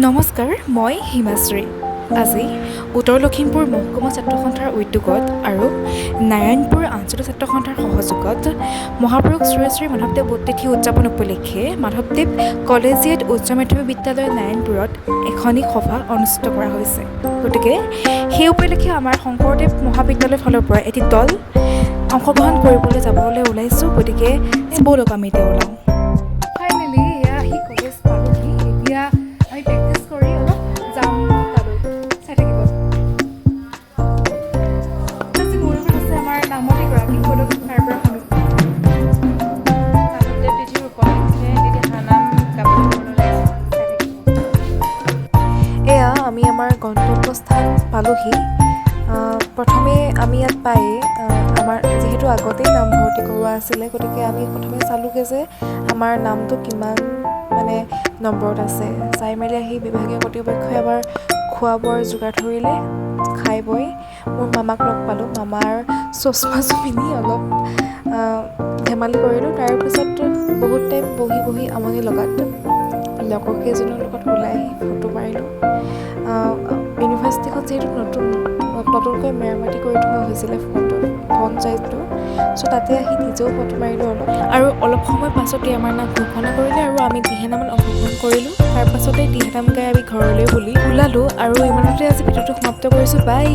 নমস্কাৰ, মই হিমাশ্ৰী। আজি উত্তৰ লখিমপুৰ মহকুমা ছাত্ৰ সন্থাৰ উদ্যোগত আৰু নাৰায়ণপুৰ আঞ্চলিক ছাত্ৰ সন্থাৰ সহযোগত মহাপুৰুষ শ্ৰী শ্ৰী মাধৱদেৱ বুদ্ধতিথি উদযাপন উপলক্ষে মাধৱদেৱ কলেজিয়েট উচ্চ মাধ্যমিক বিদ্যালয় নাৰায়ণপুৰত এখনি সভা অনুষ্ঠিত কৰা হৈছে। গতিকে সেই উপলক্ষে আমাৰ শংকৰদেৱ মহাবিদ্যালয়ৰ ফালৰ পৰা এটি দল অংশগ্ৰহণ কৰিবলৈ যাবলৈ ওলাইছোঁ। গতিকে ব'লক আমি এতিয়া ওলাওঁ। ফাইনেলি এয়া আহি কলেজ পালোহি। এতিয়া আমি প্ৰেক্টিছ কৰি অলপ যাম তালৈ। চাই থাকিব। আজি মোৰ লগত আছে আমাৰ নামতি গৰাকী ব'লক তাৰ পৰা শুনো। মাধৱদেৱ তিথিৰ উপলক্ষে এটি সানাম গাবলৈ ওলাইছোঁ। চাই থাকিব। এয়া আমি আমাৰ গন্তব্যস্থান পালোহি। প্ৰথমে আমি ইয়াত পাই আমাৰ যিহেতু আগতেই নামভৰ্তি কৰোৱা আছিলে, গতিকে আমি প্ৰথমে চালোঁগৈ যে আমাৰ নামটো কিমান নম্বৰত আছে। চাই মেলি আহি বিভাগীয় কৰ্তৃপক্ষই এবাৰ খোৱা বোৱাৰ যোগাৰ ধৰিলে। খাই বৈ মোৰ মামাক লগ পালোঁ। মামাৰ চচমাযোৰ পিন্ধি অলপ ধেমালি কৰিলোঁ। তাৰপিছত বহুত টাইম বহি আমনি লগাত লগৰ কেইজনৰ লগত ওলাই আহি ফটো মাৰিলোঁ। ইউনিভাৰ্চিটিখন যিহেতু নতুনকৈ মেৰামতি কৰি থোৱা হৈছিলে ফ্ৰণ্ট ছাইডটো, চ' তাতে আহি নিজেও ফটো মাৰিলোঁ আৰু অলপ সময় পাছতেই আমাৰ নাম ঘোষণা কৰিলে আৰু আমি দিহানামত অংশগ্ৰহণ কৰিলোঁ। তাৰপাছতে দিহানাম গাই আমি ঘৰলৈ বুলি ওলালোঁ আৰু ইমানতে আজি ভিডিঅ'টো সমাপ্ত কৰিছোঁ। বাই।